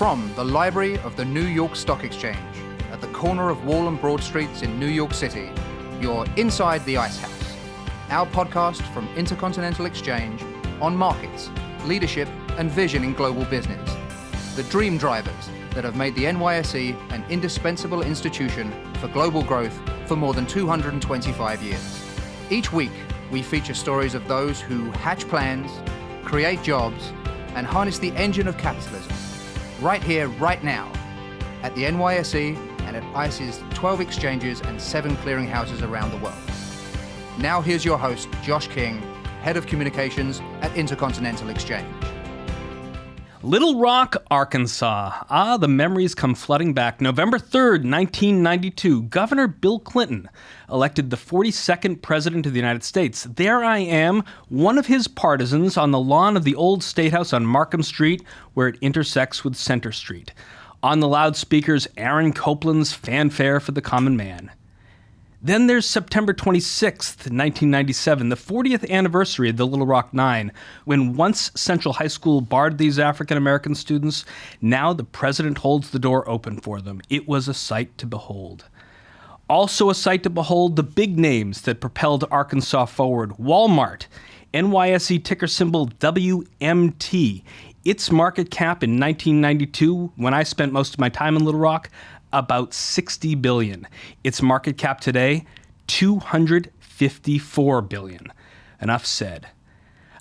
From the library of the New York Stock Exchange, at the corner of Wall and Broad Streets in New York City, you're inside the Ice House, our podcast from Intercontinental Exchange on markets, leadership, and vision in global business. The dream drivers that have made the NYSE an indispensable institution for global growth for more than 225 years. Each week, we feature stories of those who hatch plans, create jobs, and harness the engine of capitalism. Right here, right now, at the NYSE and at ICE's 12 exchanges and 7 clearinghouses around the world. Now here's your host, Josh King, Head of Communications at Intercontinental Exchange. Little Rock, Arkansas. The memories come flooding back. November 3rd, 1992, Governor Bill Clinton elected the 42nd President of the United States. There I am, one of his partisans, on the lawn of the old State House on Markham Street, where it intersects with Center Street. On the loudspeakers, Aaron Copland's Fanfare for the Common Man. Then there's September 26th, 1997, the 40th anniversary of the Little Rock Nine, when once Central High School barred these African-American students, now the president holds the door open for them. It was a sight to behold. Also a sight to behold, the big names that propelled Arkansas forward. Walmart, NYSE ticker symbol WMT. Its market cap in 1992, when I spent most of my time in Little Rock, about $60 billion. Its market cap today, $254 billion. Enough said.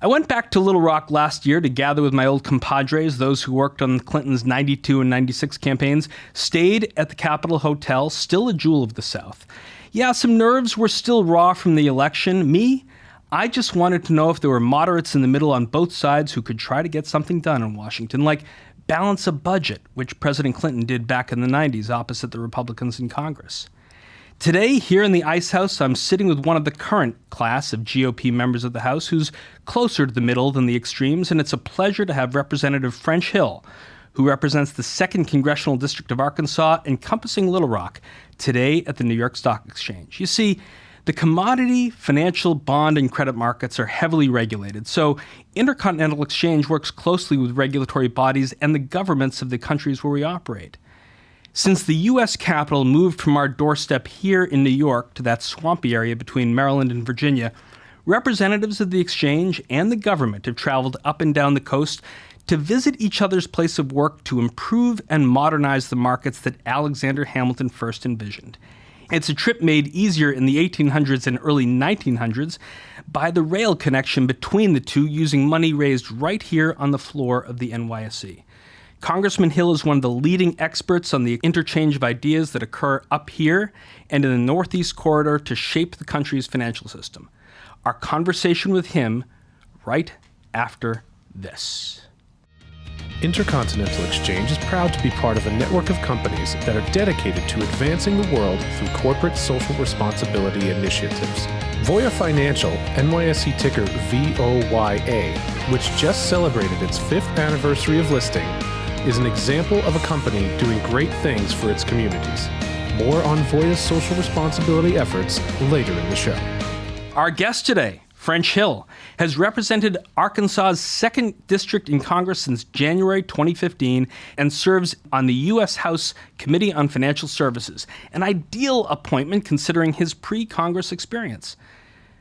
I went back to Little Rock last year to gather with my old compadres, those who worked on Clinton's 92 and 96 campaigns, stayed at the Capitol Hotel, still a jewel of the South. Yeah, some nerves were still raw from the election. Me, I just wanted to know if there were moderates in the middle on both sides who could try to get something done in Washington, like balance a budget, which President Clinton did back in the 90s opposite the Republicans in Congress. Today, here in the Ice House, I'm sitting with one of the current class of GOP members of the House who's closer to the middle than the extremes, and it's a pleasure to have Representative French Hill, who represents the 2nd Congressional District of Arkansas, encompassing Little Rock, today at the New York Stock Exchange. You see, the commodity, financial, bond, and credit markets are heavily regulated, so Intercontinental Exchange works closely with regulatory bodies and the governments of the countries where we operate. Since the U.S. Capitol moved from our doorstep here in New York to that swampy area between Maryland and Virginia, representatives of the exchange and the government have traveled up and down the coast to visit each other's place of work to improve and modernize the markets that Alexander Hamilton first envisioned. It's a trip made easier in the 1800s and early 1900s by the rail connection between the two using money raised right here on the floor of the NYSE. Congressman Hill is one of the leading experts on the interchange of ideas that occur up here and in the Northeast Corridor to shape the country's financial system. Our conversation with him right after this. Intercontinental Exchange is proud to be part of a network of companies that are dedicated to advancing the world through corporate social responsibility initiatives. Voya Financial, NYSE ticker VOYA, which just celebrated its 5th anniversary of listing, is an example of a company doing great things for its communities. More on Voya's social responsibility efforts later in the show. Our guest today, French Hill, has represented Arkansas's 2nd District in Congress since January 2015 and serves on the U.S. House Committee on Financial Services, an ideal appointment considering his pre-Congress experience.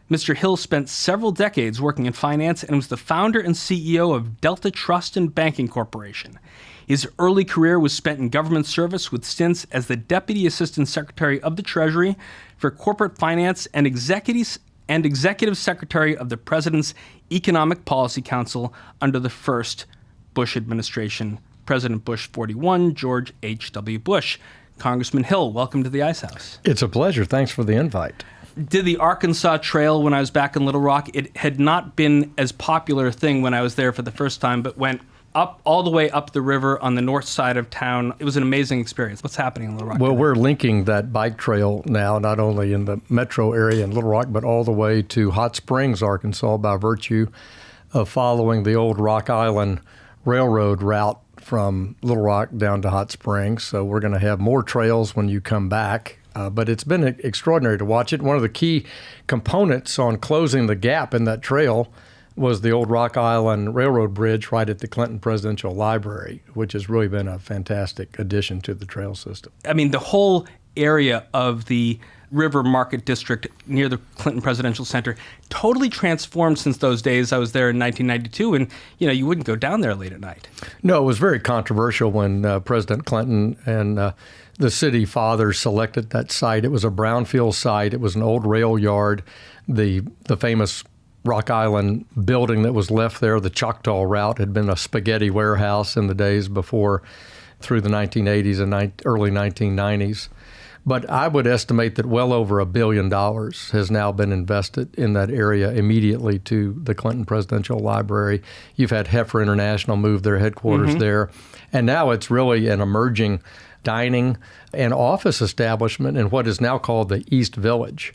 Mr. Hill spent several decades working in finance and was the founder and CEO of Delta Trust and Banking Corporation. His early career was spent in government service with stints as the Deputy Assistant Secretary of the Treasury for Corporate Finance and Executive Secretary of the President's Economic Policy Council under the first Bush administration, President Bush 41, George H.W. Bush. Congressman Hill, welcome to the Ice House. It's a pleasure. Thanks for the invite. Did the Arkansas Trail when I was back in Little Rock. It had not been as popular a thing when I was there for the first time, but went up all the way up the river on the north side of town. It was an amazing experience. What's happening in Little Rock? Well, we're linking that bike trail now, not only in the metro area in Little Rock, but all the way to Hot Springs, Arkansas, by virtue of following the old Rock Island Railroad route from Little Rock down to Hot Springs. So we're going to have more trails when you come back. But it's been extraordinary to watch it. One of the key components on closing the gap in that trail was the old Rock Island Railroad Bridge right at the Clinton Presidential Library, which has really been a fantastic addition to the trail system. I mean, the whole area of the River Market District near the Clinton Presidential Center totally transformed since those days. I was there in 1992, and you wouldn't go down there late at night. No, it was very controversial when President Clinton and the city fathers selected that site. It was a brownfield site. It was an old rail yard. The famous Rock Island building that was left there, the Choctaw Route, had been a spaghetti warehouse in the days before, through the 1980s and early 1990s. But I would estimate that well over $1 billion has now been invested in that area immediately to the Clinton Presidential Library. You've had Heifer International move their headquarters there. And now it's really an emerging dining and office establishment in what is now called the East Village.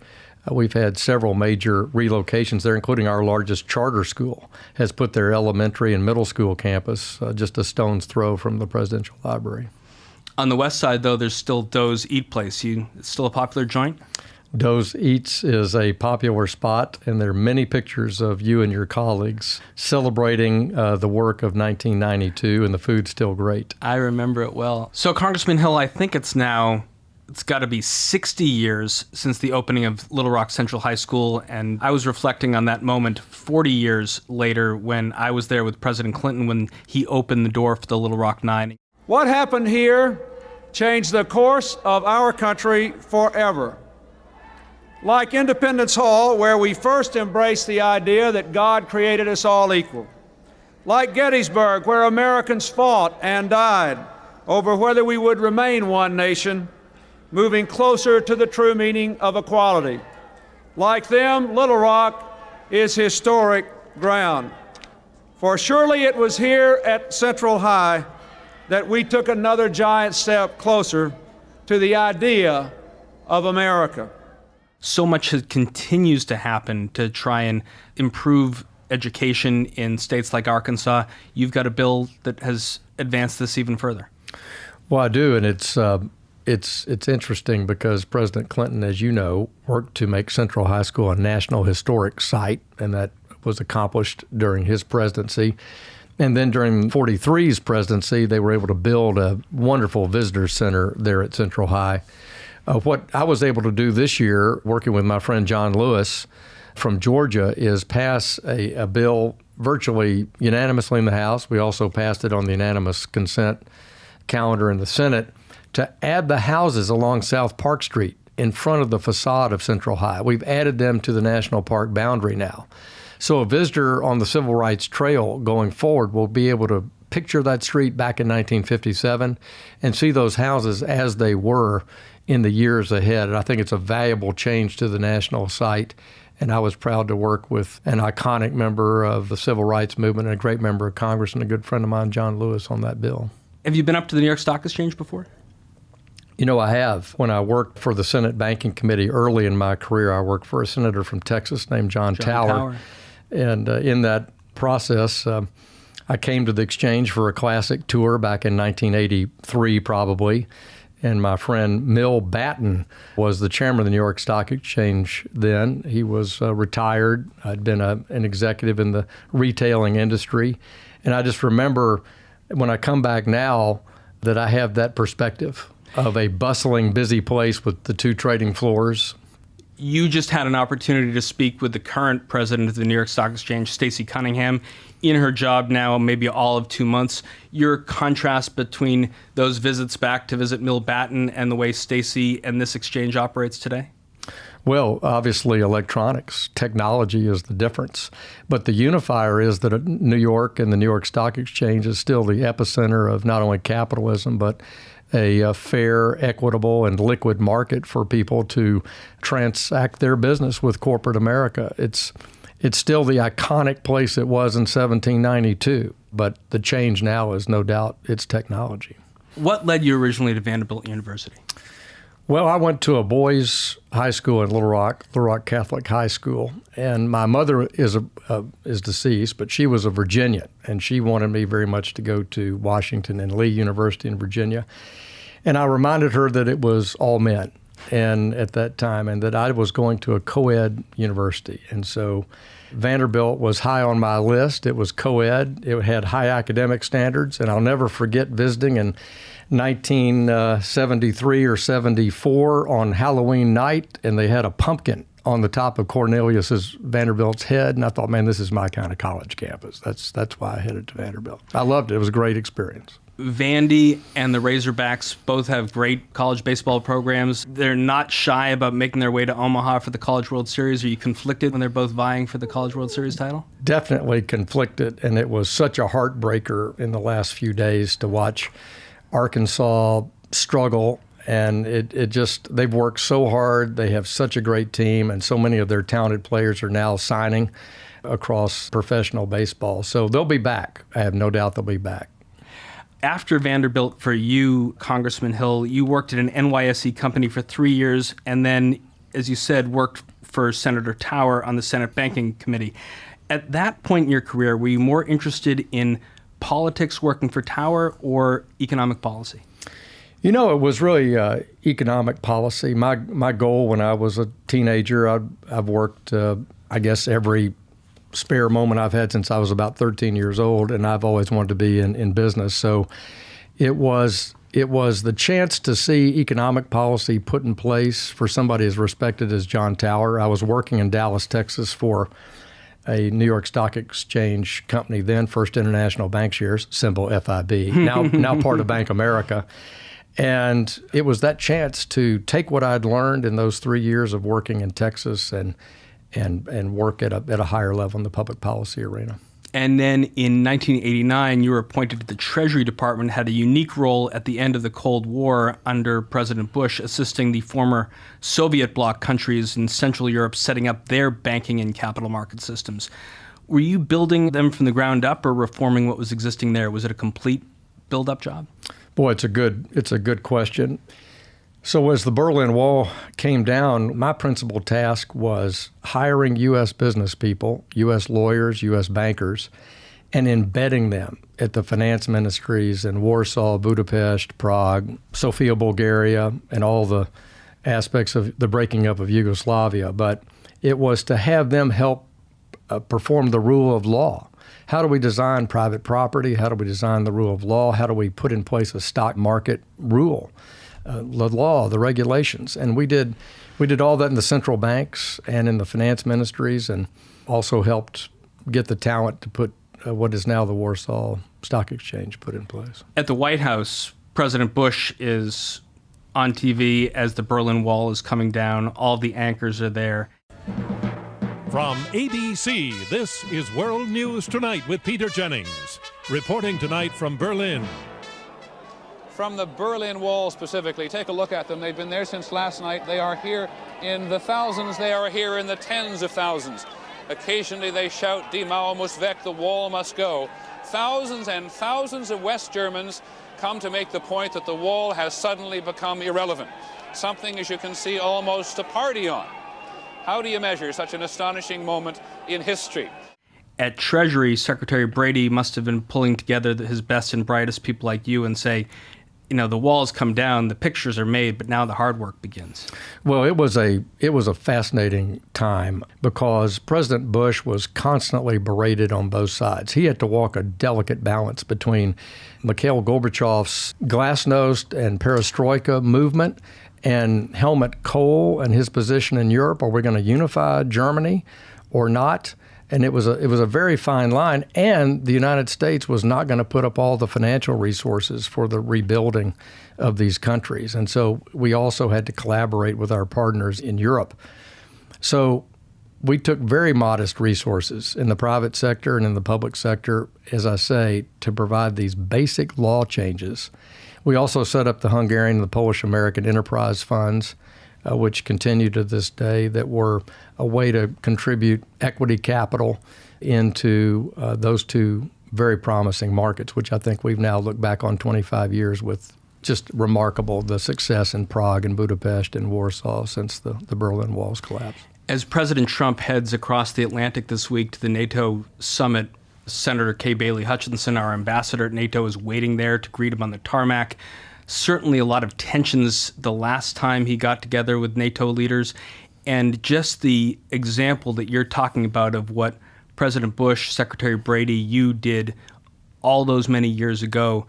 We've had several major relocations there, including our largest charter school has put their elementary and middle school campus just a stone's throw from the Presidential Library. On the west side, though, there's still Doe's Eat Place. It's still a popular joint? Doe's Eats is a popular spot, and there are many pictures of you and your colleagues celebrating the work of 1992, and the food's still great. I remember it well. So, Congressman Hill, I think it's got to be 60 years since the opening of Little Rock Central High School, and I was reflecting on that moment 40 years later when I was there with President Clinton when he opened the door for the Little Rock Nine. What happened here changed the course of our country forever. Like Independence Hall, where we first embraced the idea that God created us all equal. Like Gettysburg, where Americans fought and died over whether we would remain one nation, moving closer to the true meaning of equality. Like them, Little Rock is historic ground. For surely it was here at Central High that we took another giant step closer to the idea of America. So much continues to happen to try and improve education in states like Arkansas. You've got a bill that has advanced this even further. Well, I do, and it's interesting because President Clinton, as you know, worked to make Central High School a National Historic Site, and that was accomplished during his presidency. And then during 43's presidency, they were able to build a wonderful visitor center there at Central High. What I was able to do this year, working with my friend John Lewis from Georgia, is pass a bill virtually unanimously in the House. We also passed it on the unanimous consent calendar in the Senate to add the houses along South Park Street in front of the facade of Central High. We've added them to the national park boundary now. So a visitor on the Civil Rights Trail going forward will be able to picture that street back in 1957 and see those houses as they were in the years ahead. And I think it's a valuable change to the national site. And I was proud to work with an iconic member of the civil rights movement and a great member of Congress and a good friend of mine, John Lewis, on that bill. Have you been up to the New York Stock Exchange before? You know, I have. When I worked for the Senate Banking Committee early in my career, I worked for a senator from Texas named John Tower. And in that process, I came to the exchange for a classic tour back in 1983, probably. And my friend Mill Batten was the chairman of the New York Stock Exchange then. He was retired. I'd been an executive in the retailing industry. And I just remember when I come back now that I have that perspective of a bustling, busy place with the two trading floors. You just had an opportunity to speak with the current president of the New York Stock Exchange, Stacey Cunningham, in her job now, maybe all of 2 months. Your contrast between those visits back to visit Mill Batten and the way Stacey and this exchange operates today? Well, obviously electronics, technology is the difference. But the unifier is that New York and the New York Stock Exchange is still the epicenter of not only capitalism, but a fair, equitable, and liquid market for people to transact their business with corporate America. It's still the iconic place it was in 1792, but the change now is no doubt its technology. What led you originally to Vanderbilt University? Well, I went to a boys' high school in Little Rock Catholic High School, and my mother is deceased, but she was a Virginian, and she wanted me very much to go to Washington and Lee University in Virginia. And I reminded her that it was all men. and at that time, and that I was going to a co-ed university. And so Vanderbilt was high on my list. It was co-ed. It had high academic standards, and I'll never forget visiting in 1973 or 74 on Halloween night, and they had a pumpkin on the top of Cornelius's Vanderbilt's head, and I thought, man, this is my kind of college campus. That's why I headed to Vanderbilt. I loved it. It was a great experience. Vandy and the Razorbacks both have great college baseball programs. They're not shy about making their way to Omaha for the College World Series. Are you conflicted when they're both vying for the College World Series title? Definitely conflicted, and it was such a heartbreaker in the last few days to watch Arkansas struggle. And it just, they've worked so hard. They have such a great team, and so many of their talented players are now signing across professional baseball. So they'll be back. I have no doubt they'll be back. After Vanderbilt, for you, Congressman Hill, you worked at an NYSE company for 3 years, and then, as you said, worked for Senator Tower on the Senate Banking Committee. At that point in your career, were you more interested in politics working for Tower or economic policy? You know, it was really economic policy. My goal when I was a teenager, I've worked, I guess, every spare moment I've had since I was about 13 years old, and I've always wanted to be in business. So it was the chance to see economic policy put in place for somebody as respected as John Tower. I was working in Dallas, Texas for a New York Stock Exchange company then, First International Bankshares, symbol FIB, now part of Bank America. And it was that chance to take what I'd learned in those 3 years of working in Texas and work at a higher level in the public policy arena. And then in 1989, you were appointed to the Treasury Department, had a unique role at the end of the Cold War under President Bush, assisting the former Soviet bloc countries in Central Europe setting up their banking and capital market systems. Were you building them from the ground up or reforming what was existing there? Was it a complete build-up job? Boy, it's a good question. So as the Berlin Wall came down, my principal task was hiring U.S. business people, U.S. lawyers, U.S. bankers, and embedding them at the finance ministries in Warsaw, Budapest, Prague, Sofia, Bulgaria, and all the aspects of the breaking up of Yugoslavia. But it was to have them help perform the rule of law. How do we design private property? How do we design the rule of law? How do we put in place a stock market rule? The law, the regulations. And we did all that in the central banks and in the finance ministries, and also helped get the talent to put what is now the Warsaw Stock Exchange put in place. At the White House, President Bush is on TV as the Berlin Wall is coming down. All the anchors are there. From ABC, this is World News Tonight with Peter Jennings. Reporting tonight from Berlin. From the Berlin Wall specifically, take a look at them. They've been there since last night. They are here in the thousands. They are here in the tens of thousands. Occasionally they shout, Die Mauer muss weg, the wall must go. Thousands and thousands of West Germans come to make the point that the wall has suddenly become irrelevant. Something, as you can see, almost to party on. How do you measure such an astonishing moment in history? At Treasury, Secretary Brady must have been pulling together his best and brightest people like you and say, you know, the walls come down, the pictures are made, but now the hard work begins. Well, it was a fascinating time because President Bush was constantly berated on both sides. He had to walk a delicate balance between Mikhail Gorbachev's glasnost and perestroika movement and Helmut Kohl and his position in Europe. Are we going to unify Germany or not? And it was a very fine line. And the United States was not going to put up all the financial resources for the rebuilding of these countries. And so we also had to collaborate with our partners in Europe. So we took very modest resources in the private sector and in the public sector, as I say, to provide these basic law changes. We also set up the Hungarian and the Polish American Enterprise Funds, which continue to this day, that were a way to contribute equity capital into those two very promising markets, which I think we've now looked back on 25 years with just remarkable, the success in Prague and Budapest and Warsaw since the Berlin Wall's collapse. As President Trump heads across the Atlantic this week to the NATO summit, Senator Kay Bailey Hutchinson, our ambassador at NATO, is waiting there to greet him on the tarmac. certainly a lot of tensions the last time he got together with NATO leaders. And just the example that you're talking about of what President Bush, Secretary Brady, you did all those many years ago,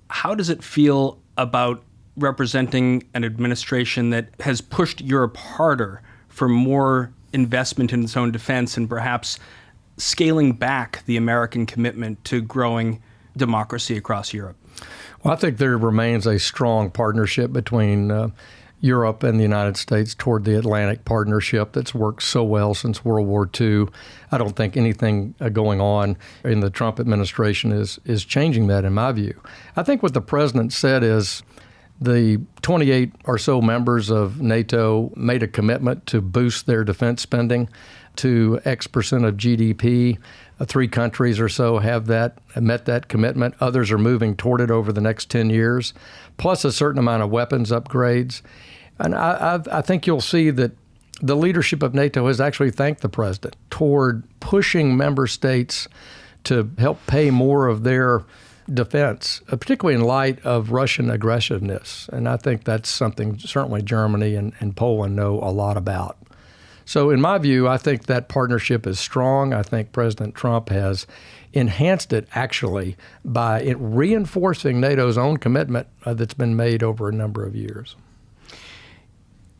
how does it feel about representing an administration that has pushed Europe harder for more investment in its own defense and perhaps scaling back the American commitment to growing democracy across Europe? Well, I think there remains a strong partnership between Europe and the United States toward the Atlantic Partnership that's worked so well since World War II. I don't think anything going on in the Trump administration is changing that, in my view. I think what the president said is the 28 or so members of NATO made a commitment to boost their defense spending to X% of GDP. 3 countries or so have met that commitment. Others are moving toward it over the next 10 years, plus a certain amount of weapons upgrades. And I think you'll see that the leadership of NATO has actually thanked the president toward pushing member states to help pay more of their defense, particularly in light of Russian aggressiveness. And I think that's something certainly Germany and Poland know a lot about. So in my view, I think that partnership is strong. I think President Trump has enhanced it actually by reinforcing NATO's own commitment that's been made over a number of years.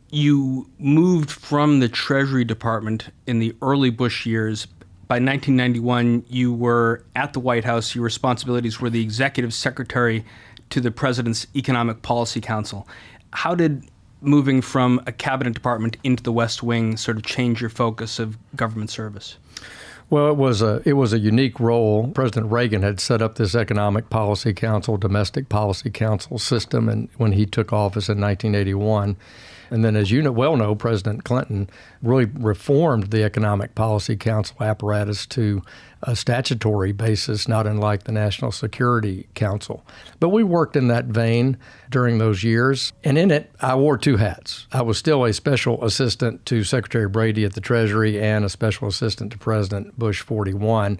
You moved from the Treasury Department in the early Bush years. By 1991, you were at the White House. Your responsibilities were the executive secretary to the President's Economic Policy Council. How did moving from a cabinet department into the West Wing sort of change your focus of government service? Well, it was a unique role. President Reagan had set up this Economic Policy Council, Domestic Policy Council system, and when he took office in 1981. And then, as you know, President Clinton really reformed the Economic Policy Council apparatus to a statutory basis, not unlike the National Security Council. But we worked in that vein during those years. And in it, I wore 2 hats. I was still a special assistant to Secretary Brady at the Treasury and a special assistant to President Bush 41.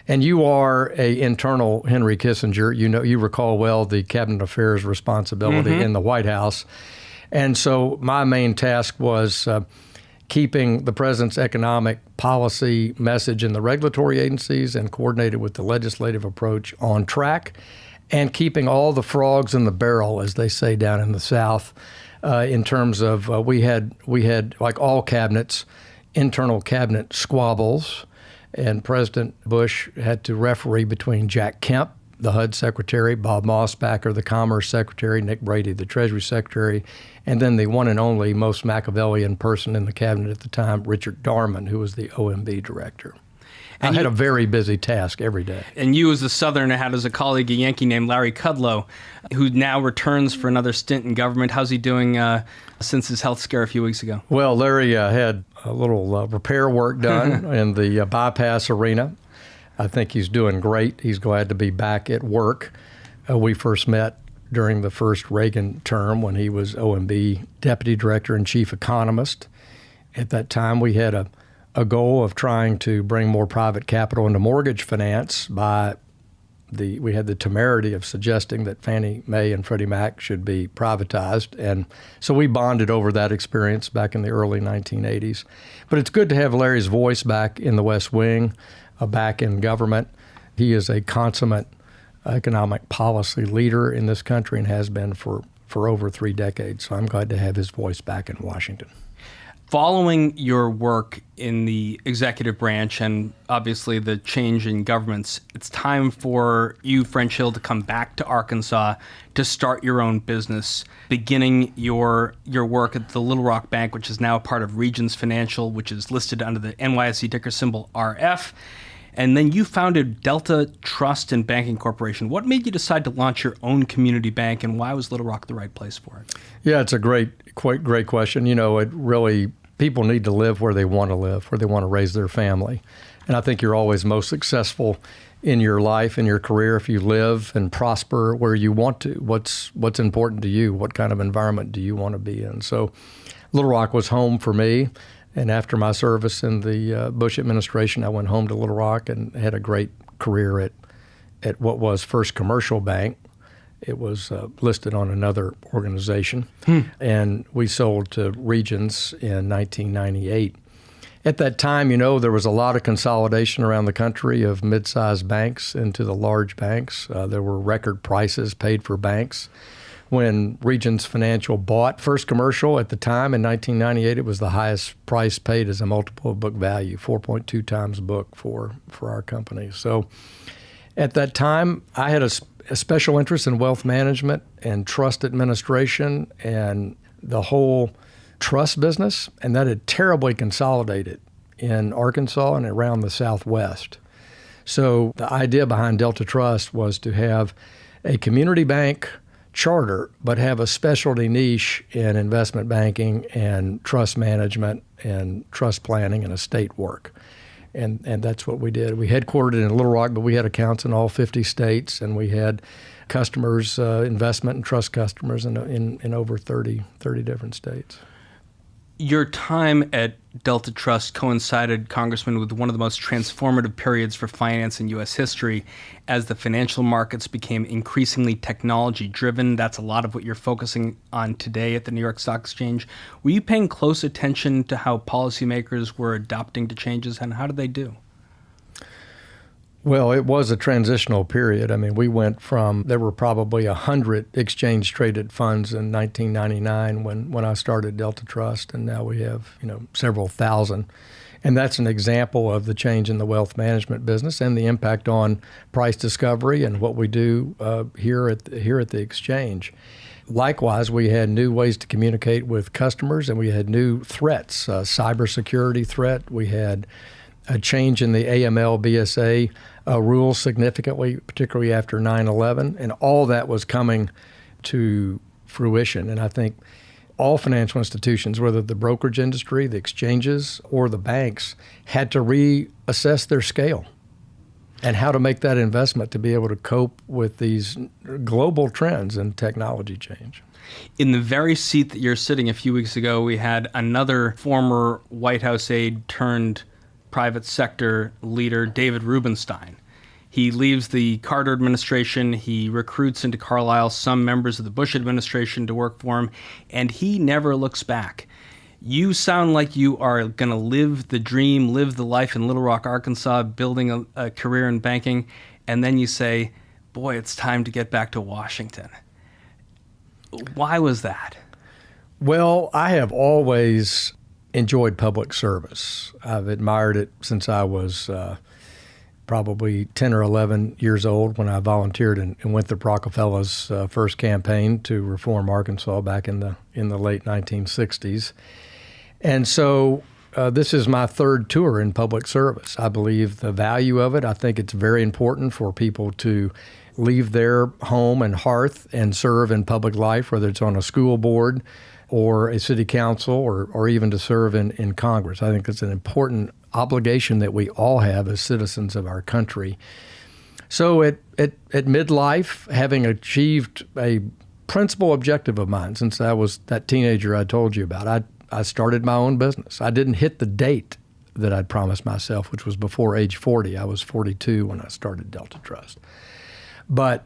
And you are a internal Henry Kissinger. You recall well the cabinet affairs responsibility in the White House. And so my main task was keeping the president's economic policy message in the regulatory agencies and coordinated with the legislative approach on track, and keeping all the frogs in the barrel, as they say down in the South, in terms of we had, like all cabinets, internal cabinet squabbles, and President Bush had to referee between Jack Kemp, the HUD Secretary, Bob Mossbacher, the Commerce Secretary, Nick Brady, the Treasury Secretary, and then the one and only most Machiavellian person in the cabinet at the time, Richard Darman, who was the OMB Director. And I had a very busy task every day. And you, as a Southerner, had as a colleague a Yankee named Larry Kudlow, who now returns for another stint in government. How's he doing since his health scare a few weeks ago? Well, Larry had a little repair work done in the bypass arena. I think he's doing great. He's glad to be back at work. We first met during the first Reagan term when he was OMB Deputy Director and Chief Economist. At that time, we had a goal of trying to bring more private capital into mortgage finance we had the temerity of suggesting that Fannie Mae and Freddie Mac should be privatized. And so we bonded over that experience back in the early 1980s. But it's good to have Larry's voice back in the West Wing, back in government. He is a consummate economic policy leader in this country and has been for over 3 decades. So I'm glad to have his voice back in Washington. Following your work in the executive branch and obviously the change in governments, it's time for you, French Hill, to come back to Arkansas to start your own business, beginning your work at the Little Rock Bank, which is now a part of Regions Financial, which is listed under the NYSE ticker symbol RF. And then you founded Delta Trust and Banking Corporation. What made you decide to launch your own community bank, and why was Little Rock the right place for it? Yeah, it's a great question. It really, people need to live where they want to live, where they want to raise their family. And I think you're always most successful in your life, in your career, if you live and prosper where you want to. What's important to you? What kind of environment do you want to be in? So Little Rock was home for me. And after my service in the Bush administration, I went home to Little Rock and had a great career at what was First Commercial Bank. It was listed on another organization, and we sold to Regions in 1998. At that time, there was a lot of consolidation around the country of mid-sized banks into the large banks. There were record prices paid for banks. When Regions Financial bought First Commercial at the time in 1998, it was the highest price paid as a multiple of book value, 4.2 times book for our company. So at that time, I had a special interest in wealth management and trust administration and the whole trust business, and that had terribly consolidated in Arkansas and around the Southwest. So the idea behind Delta Trust was to have a community bank charter, but have a specialty niche in investment banking and trust management and trust planning and estate work. And that's what we did. We headquartered in Little Rock, but we had accounts in all 50 states, and we had customers, investment and trust customers in over 30 different states. Your time at Delta Trust coincided, Congressman, with one of the most transformative periods for finance in U.S. history as the financial markets became increasingly technology-driven. That's a lot of what you're focusing on today at the New York Stock Exchange. Were you paying close attention to how policymakers were adapting to changes, and how did they do? Well, it was a transitional period. I mean, we went from, there were probably 100 exchange-traded funds in 1999 when I started Delta Trust, and now we have, several thousand. And that's an example of the change in the wealth management business and the impact on price discovery and what we do here at the exchange. Likewise, we had new ways to communicate with customers, and we had new threats, cybersecurity threat. We had a change in the AML-BSA rules significantly, particularly after 9/11, and all that was coming to fruition. And I think all financial institutions, whether the brokerage industry, the exchanges, or the banks, had to reassess their scale and how to make that investment to be able to cope with these global trends and technology change. In the very seat that you're sitting a few weeks ago, we had another former White House aide turned private sector leader, David Rubenstein. He leaves the Carter administration. He recruits into Carlisle some members of the Bush administration to work for him, and he never looks back. You sound like you are going to live the dream, live the life in Little Rock, Arkansas, building a career in banking, and then you say, boy, it's time to get back to Washington. Why was that? Well, I have always enjoyed public service. I've admired it since I was probably 10 or 11 years old when I volunteered in Winthrop Rockefeller's first campaign to reform Arkansas back in the late 1960s. And so this is my third tour in public service. I believe the value of it. I think it's very important for people to leave their home and hearth and serve in public life, whether it's on a school board or a city council or even to serve in Congress. I think it's an important obligation that we all have as citizens of our country. So at midlife, having achieved a principal objective of mine since I was that teenager I told you about, I started my own business. I didn't hit the date that I'd promised myself, which was before age 40. I was 42 when I started Delta Trust. But,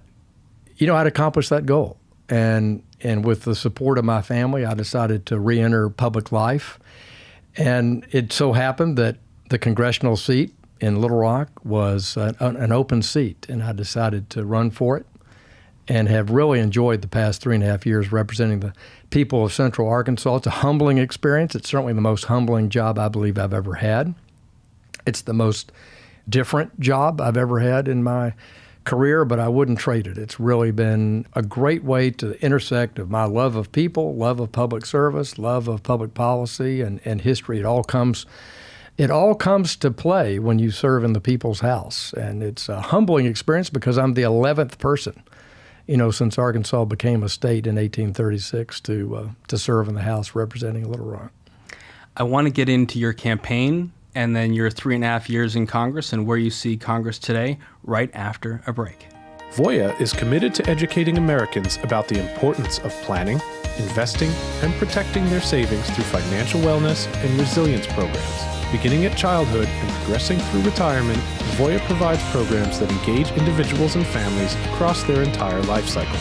I'd accomplished that goal. And with the support of my family, I decided to re-enter public life. And it so happened that the congressional seat in Little Rock was an open seat, and I decided to run for it and have really enjoyed the past 3.5 years representing the people of Central Arkansas. It's a humbling experience. It's certainly the most humbling job I believe I've ever had. It's the most different job I've ever had in my career, but I wouldn't trade it. It's really been a great way to intersect of my love of people, love of public service, love of public policy, and history. It all comes to play when you serve in the people's house. And it's a humbling experience because I'm the 11th person, since Arkansas became a state in 1836 to serve in the House representing Little Rock. I want to get into your campaign and then your 3.5 years in Congress and where you see Congress today right after a break. Voya is committed to educating Americans about the importance of planning, investing, and protecting their savings through financial wellness and resilience programs. Beginning at childhood and progressing through retirement, Voya provides programs that engage individuals and families across their entire life cycle.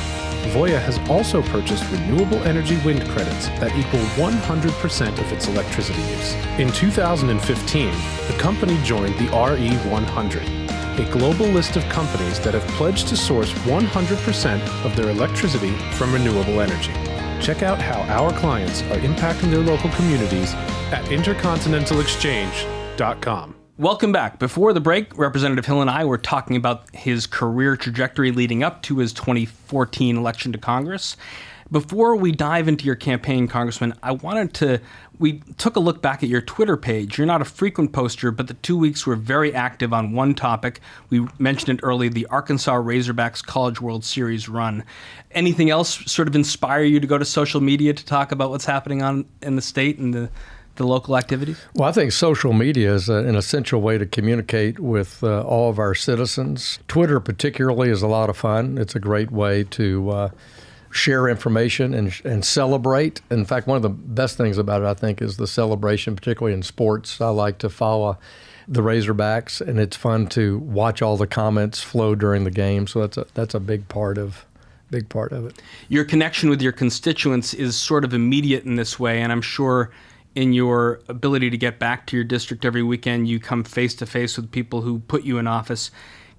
Voya has also purchased renewable energy wind credits that equal 100% of its electricity use. In 2015, the company joined the RE100, a global list of companies that have pledged to source 100% of their electricity from renewable energy. Check out how our clients are impacting their local communities at intercontinentalexchange.com. Welcome back. Before the break, Representative Hill and I were talking about his career trajectory leading up to his 2014 election to Congress. Before we dive into your campaign, Congressman, we took a look back at your Twitter page. You're not a frequent poster, but the 2 weeks were very active on one topic. We mentioned it earlier, the Arkansas Razorbacks College World Series run. Anything else sort of inspire you to go to social media to talk about what's happening in the state and the local activities? Well, I think social media is an essential way to communicate with all of our citizens. Twitter particularly is a lot of fun. It's a great way to share information and celebrate. In fact, one of the best things about it, I think, is the celebration, particularly in sports. I like to follow the Razorbacks, and it's fun to watch all the comments flow during the game. So that's a big part of it. Your connection with your constituents is sort of immediate in this way, and I'm sure in your ability to get back to your district every weekend, you come face to face with people who put you in office.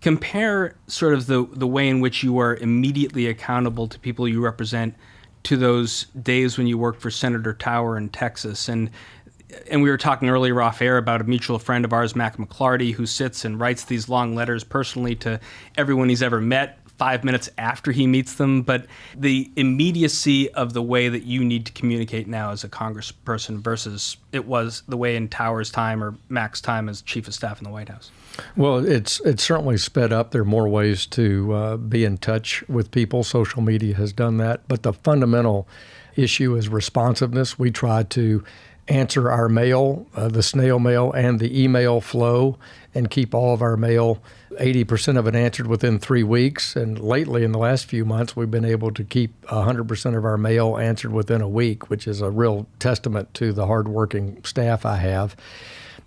Compare sort of the way in which you are immediately accountable to people you represent to those days when you worked for Senator Tower in Texas. And we were talking earlier off air about a mutual friend of ours, Mac McClarty, who sits and writes these long letters personally to everyone he's ever met 5 minutes after he meets them. But the immediacy of the way that you need to communicate now as a congressperson versus it was the way in Tower's time or Mac's time as chief of staff in the White House. Well, it's certainly sped up. There are more ways to be in touch with people. Social media has done that. But the fundamental issue is responsiveness. We try to answer our mail, the snail mail and the email flow, and keep all of our mail, 80% of it answered within 3 weeks. And lately, in the last few months, we've been able to keep 100% of our mail answered within a week, which is a real testament to the hardworking staff I have.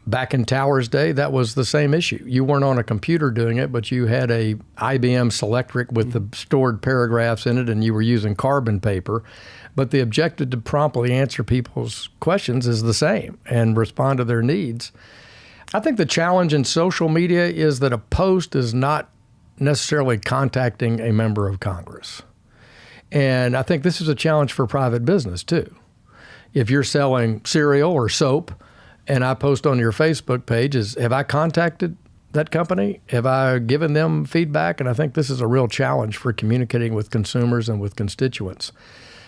Back in Tower's day, that was the same issue. You weren't on a computer doing it, but you had a IBM Selectric with the stored paragraphs in it, and you were using carbon paper. But the objective to promptly answer people's questions is the same and respond to their needs. I think the challenge in social media is that a post is not necessarily contacting a member of Congress. And I think this is a challenge for private business, too. If you're selling cereal or soap, and I post on your Facebook page, have I contacted that company? Have I given them feedback? And I think this is a real challenge for communicating with consumers and with constituents.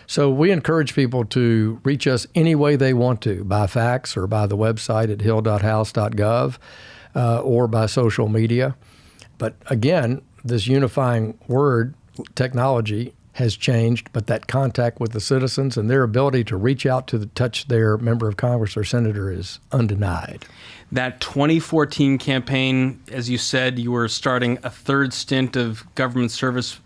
So we encourage people to reach us any way they want to, by fax or by the website at hill.house.gov or by social media. But again, this unifying word, technology, has changed, but that contact with the citizens and their ability to reach out to touch their member of Congress or senator is undenied. That 2014 campaign, as you said, you were starting a third stint of government service,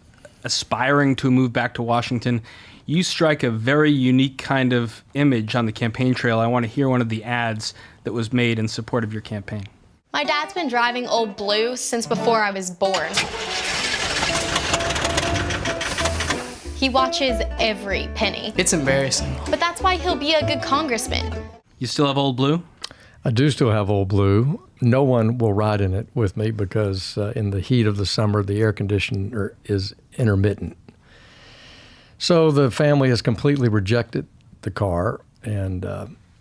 aspiring to move back to Washington. You strike a very unique kind of image on the campaign trail. I want to hear one of the ads that was made in support of your campaign. My dad's been driving Old Blue since before I was born. He watches every penny. It's embarrassing. But that's why he'll be a good congressman. You still have Old Blue? I do still have Old Blue. No one will ride in it with me because in the heat of the summer, the air conditioner is intermittent. So the family has completely rejected the car. And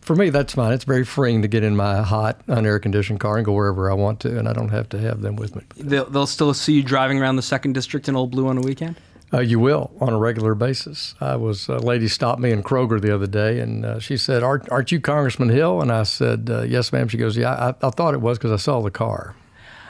for me, that's fine. It's very freeing to get in my hot, unair-conditioned car and go wherever I want to, and I don't have to have them with me. They'll still see you driving around the 2nd District in Old Blue on a weekend? You will, on a regular basis. A lady stopped me in Kroger the other day, and she said, aren't you Congressman Hill? And I said, yes, ma'am. She goes, yeah, I thought it was because I saw the car.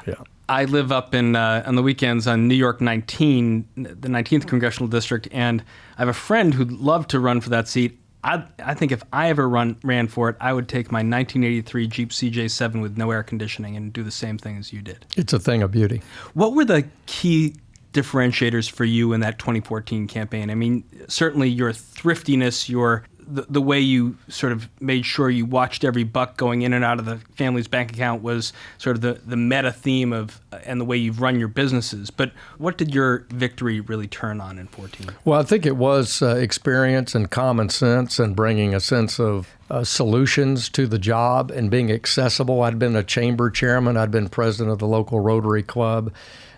Yeah. I live up on the weekends on New York 19, the 19th Congressional District, and I have a friend who'd love to run for that seat. I think if I ever ran for it, I would take my 1983 Jeep CJ7 with no air conditioning and do the same thing as you did. It's a thing of beauty. What were the key differentiators for you in that 2014 campaign? I mean, certainly your thriftiness, your the way you sort of made sure you watched every buck going in and out of the family's bank account was sort of the meta theme of and the way you've run your businesses. But what did your victory really turn on in 14? Well, I think it was experience and common sense and bringing a sense of solutions to the job and being accessible. I'd been a chamber chairman. I'd been president of the local Rotary Club.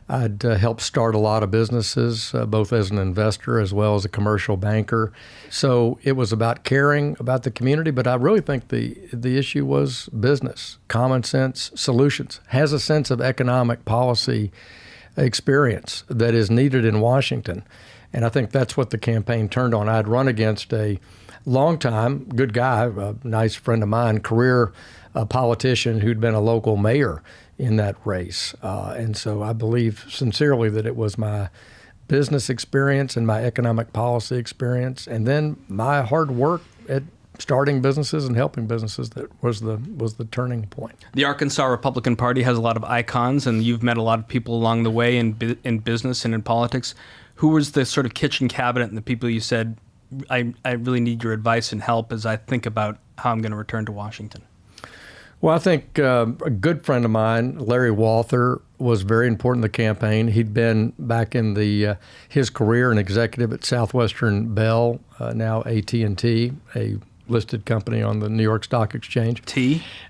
I'd helped start a lot of businesses, both as an investor as well as a commercial banker. So it was about caring about the community, but I really think the issue was business, common sense, solutions, has a sense of economic policy experience that is needed in Washington. And I think that's what the campaign turned on. I'd run against a longtime good guy, a nice friend of mine, career politician who'd been a local mayor in that race. And so I believe sincerely that it was my business experience and my economic policy experience, and then my hard work at starting businesses and helping businesses that was the turning point. The Arkansas Republican Party has a lot of icons, and you've met a lot of people along the way in business and in politics. Who was the sort of kitchen cabinet and the people you said, I really need your advice and help as I think about how I'm going to return to Washington? Well, I think a good friend of mine, Larry Walther, was very important in the campaign. He'd been back in his career an executive at Southwestern Bell, now AT&T, a listed company on the New York Stock Exchange.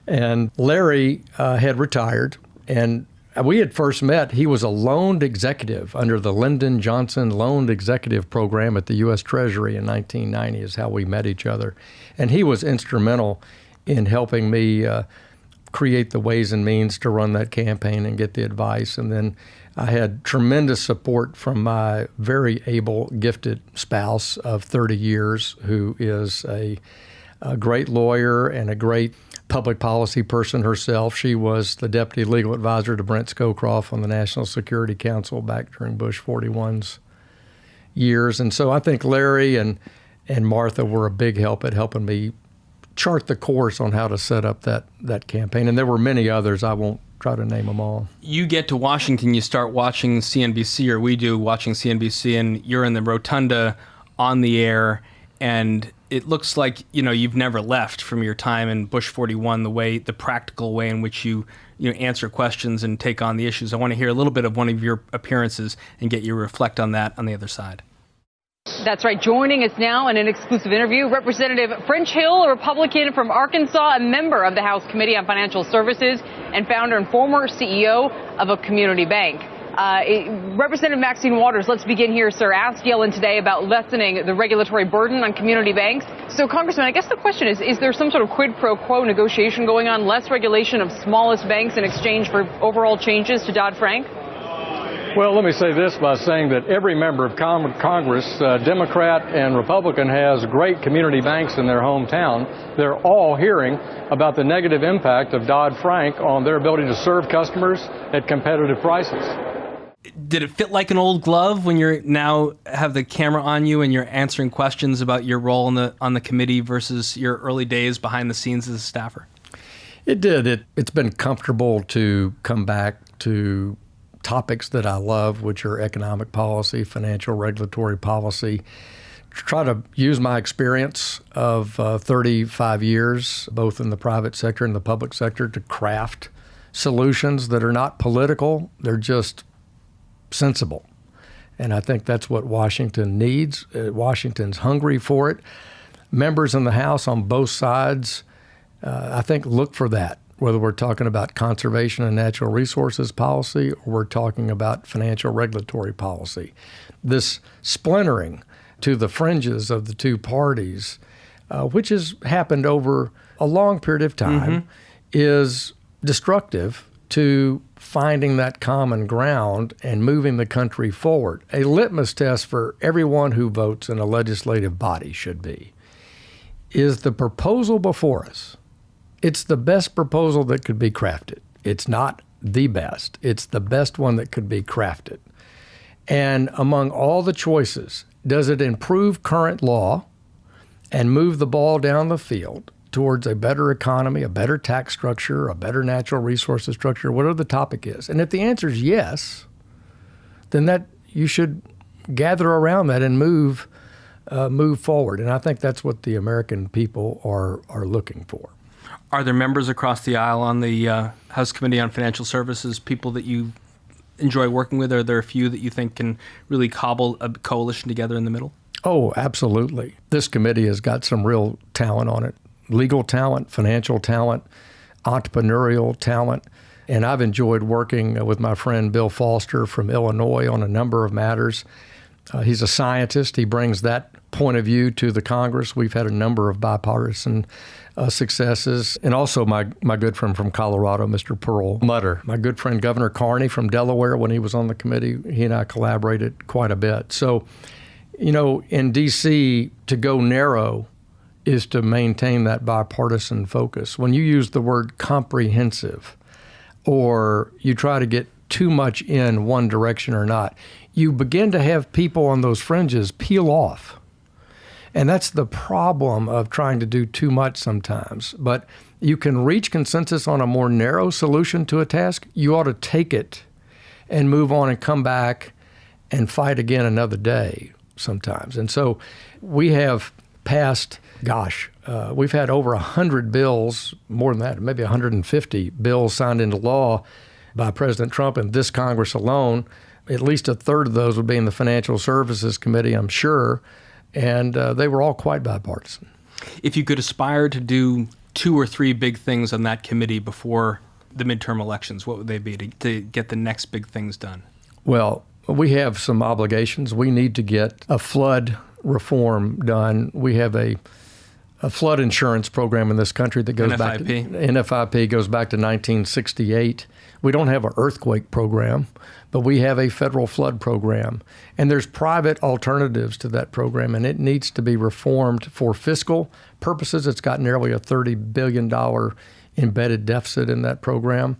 And Larry had retired, and we had first met. He was a loaned executive under the Lyndon Johnson Loaned Executive Program at the U.S. Treasury in 1990 is how we met each other. And he was instrumental in helping me create the ways and means to run that campaign and get the advice. And then I had tremendous support from my very able, gifted spouse of 30 years, who is a great lawyer and a great public policy person herself. She was the deputy legal advisor to Brent Scowcroft on the National Security Council back during Bush 41's years. And so I think Larry and Martha were a big help at helping me chart the course on how to set up that campaign. And there were many others. I won't try to name them all. You get to Washington, you start watching CNBC, or we do, watching CNBC, and you're in the rotunda on the air, and it looks like, you've never left from your time in Bush 41, the practical way in which you answer questions and take on the issues. I want to hear a little bit of one of your appearances and get you to reflect on that on the other side. That's right. Joining us now in an exclusive interview, Representative French Hill, a Republican from Arkansas, a member of the House Committee on Financial Services, and founder and former CEO of a community bank. Representative Maxine Waters, let's begin here, sir. Asked Yellen today about lessening the regulatory burden on community banks. So, Congressman, I guess the question is there some sort of quid pro quo negotiation going on, less regulation of smallest banks in exchange for overall changes to Dodd-Frank? Well, let me say this by saying that every member of Congress, Democrat and Republican, has great community banks in their hometown. They're all hearing about the negative impact of Dodd-Frank on their ability to serve customers at competitive prices. Did it fit like an old glove when you're now have the camera on you and you're answering questions about your role on the committee versus your early days behind the scenes as a staffer? It did. It's been comfortable to come back to topics that I love, which are economic policy, financial regulatory policy. Try to use my experience of 35 years, both in the private sector and the public sector, to craft solutions that are not political. They're just sensible. And I think that's what Washington needs. Washington's hungry for it. Members in the House on both sides, I think, look for that, whether we're talking about conservation and natural resources policy or we're talking about financial regulatory policy. This splintering to the fringes of the two parties, which has happened over a long period of time, is destructive to finding that common ground and moving the country forward. A litmus test for everyone who votes in a legislative body should be, is the proposal before us. It's the best proposal that could be crafted. It's not the best. It's the best one that could be crafted. And among all the choices, does it improve current law and move the ball down the field towards a better economy, a better tax structure, a better natural resources structure, whatever the topic is? And if the answer is yes, then that you should gather around that and move move forward. And I think that's what the American people are looking for. Are there members across the aisle on the House Committee on Financial Services, people that you enjoy working with? Are there a few that you think can really cobble a coalition together in the middle? Oh, absolutely. This committee has got some real talent on it. Legal talent, financial talent, entrepreneurial talent. And I've enjoyed working with my friend Bill Foster from Illinois on a number of matters. He's a scientist. He brings that point of view to the Congress. We've had a number of bipartisan successes. And also my good friend from Colorado, Mr. Perlmutter. My good friend Governor Carney from Delaware, when he was on the committee, he and I collaborated quite a bit. So, you know, in D.C., to go narrow is to maintain that bipartisan focus. When you use the word comprehensive, or you try to get too much in one direction or not, you begin to have people on those fringes peel off. And that's the problem of trying to do too much sometimes. But you can reach consensus on a more narrow solution to a task. You ought to take it and move on and come back and fight again another day sometimes. And so we have passed, we've had over 100 bills, more than that, maybe 150 bills signed into law by President Trump in this Congress alone. At least a third of those would be in the Financial Services Committee, I'm sure. And they were all quite bipartisan. If you could aspire to do 2 or 3 big things on that committee before the midterm elections, what would they be to get the next big things done? Well, we have some obligations. We need to get a flood reform done. We have a flood insurance program in this country that goes back to NFIP goes back to 1968. We don't have an earthquake program, but we have a federal flood program. And there's private alternatives to that program, and it needs to be reformed for fiscal purposes. It's got nearly a $30 billion embedded deficit in that program.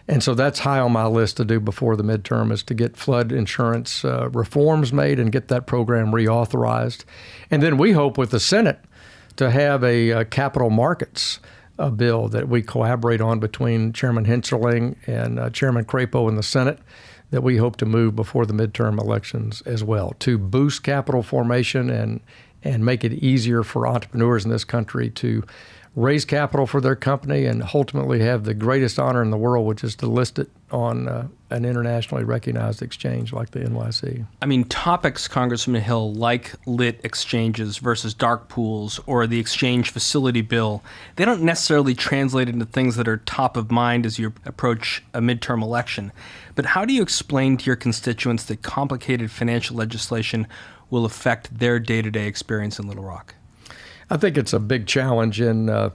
And so that's high on my list to do before the midterm, is to get flood insurance reforms made and get that program reauthorized. And then we hope with the Senate to have a capital markets bill that we collaborate on between Chairman Hensarling and Chairman Crapo in the Senate, that we hope to move before the midterm elections as well, to boost capital formation and make it easier for entrepreneurs in this country to raise capital for their company and ultimately have the greatest honor in the world, which is to list it on an internationally recognized exchange like the NYSE. I mean, topics, Congressman Hill, like lit exchanges versus dark pools or the exchange facility bill, they don't necessarily translate into things that are top of mind as you approach a midterm election. But how do you explain to your constituents that complicated financial legislation will affect their day-to-day experience in Little Rock? I think it's a big challenge in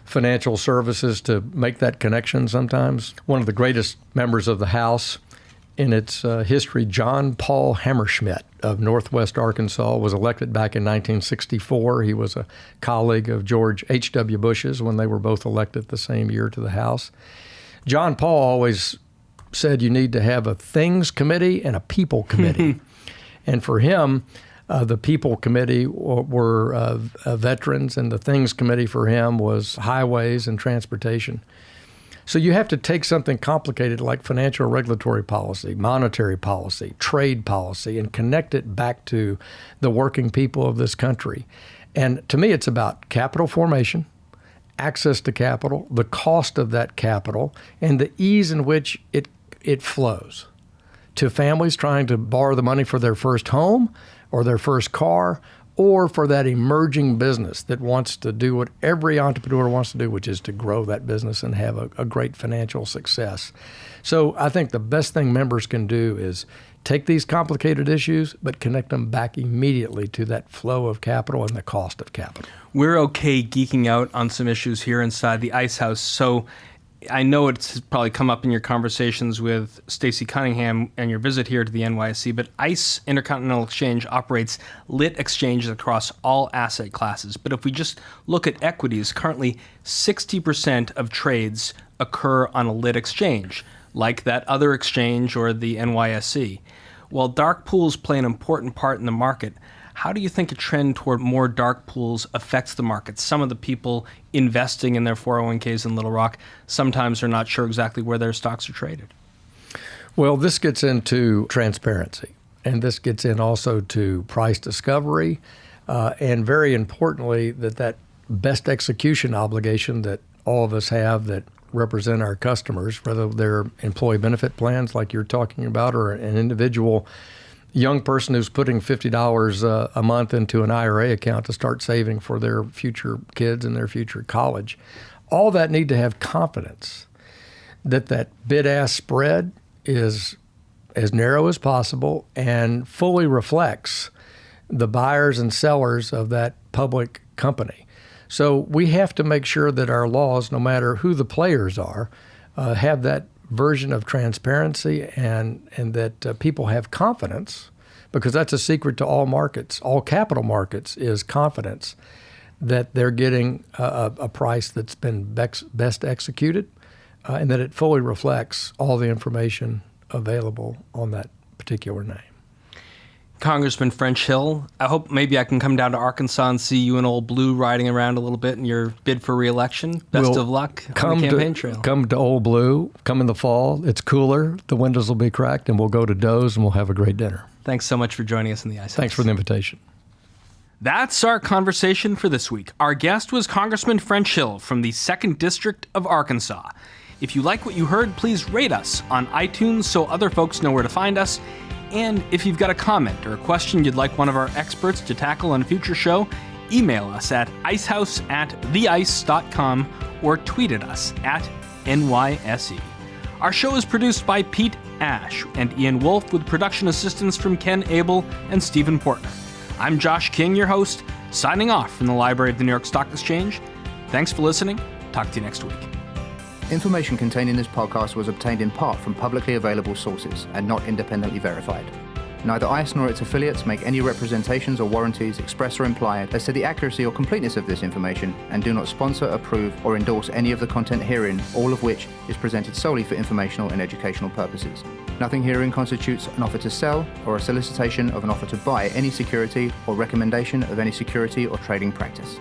financial services to make that connection sometimes. One of the greatest members of the House in its history, John Paul Hammerschmidt of Northwest Arkansas, was elected back in 1964. He was a colleague of George H.W. Bush's when they were both elected the same year to the House. John Paul always said you need to have a things committee and a people committee. And for him, the People Committee were veterans, and the Things Committee for him was highways and transportation. So you have to take something complicated like financial regulatory policy, monetary policy, trade policy, and connect it back to the working people of this country. And to me, it's about capital formation, access to capital, the cost of that capital, and the ease in which it flows to families trying to borrow the money for their first home or their first car, or for that emerging business that wants to do what every entrepreneur wants to do, which is to grow that business and have a great financial success. So I think the best thing members can do is take these complicated issues, but connect them back immediately to that flow of capital and the cost of capital. We're okay geeking out on some issues here inside the Ice House. So I know it's probably come up in your conversations with Stacey Cunningham and your visit here to the NYSE, but ICE Intercontinental Exchange operates lit exchanges across all asset classes. But if we just look at equities, currently 60% of trades occur on a lit exchange, like that other exchange or the NYSE. While dark pools play an important part in the market, how do you think a trend toward more dark pools affects the market? Some of the people investing in their 401ks in Little Rock sometimes are not sure exactly where their stocks are traded. Well, this gets into transparency, and this gets in also to price discovery. and very importantly, that best execution obligation that all of us have that represent our customers, whether they're employee benefit plans like you're talking about or an individual young person who's putting $50 a month into an IRA account to start saving for their future kids and their future college. All that need to have confidence that bid-ask spread is as narrow as possible and fully reflects the buyers and sellers of that public company. So we have to make sure that our laws, no matter who the players are, have that version of transparency and that people have confidence, because that's a secret to all markets, all capital markets, is confidence that they're getting a price that's been best executed and that it fully reflects all the information available on that particular name. Congressman French Hill, I hope maybe I can come down to Arkansas and see you in Old Blue riding around a little bit in your bid for re-election. Best of luck on the campaign trail. Come to Old Blue. Come in the fall. It's cooler. The windows will be cracked, and we'll go to Doe's, and we'll have a great dinner. Thanks so much for joining us in the Ice House. Thanks for the invitation. That's our conversation for this week. Our guest was Congressman French Hill from the 2nd District of Arkansas. If you like what you heard, please rate us on iTunes so other folks know where to find us. And if you've got a comment or a question you'd like one of our experts to tackle on a future show, email us at icehouse@theice.com or tweet at us at NYSE. Our show is produced by Pete Ash and Ian Wolfe with production assistance from Ken Abel and Stephen Portner. I'm Josh King, your host, signing off from the Library of the New York Stock Exchange. Thanks for listening. Talk to you next week. Information contained in this podcast was obtained in part from publicly available sources and not independently verified. Neither ICE nor its affiliates make any representations or warranties, express or implied, as to the accuracy or completeness of this information, and do not sponsor, approve, or endorse any of the content herein, all of which is presented solely for informational and educational purposes. Nothing herein constitutes an offer to sell or a solicitation of an offer to buy any security or recommendation of any security or trading practice.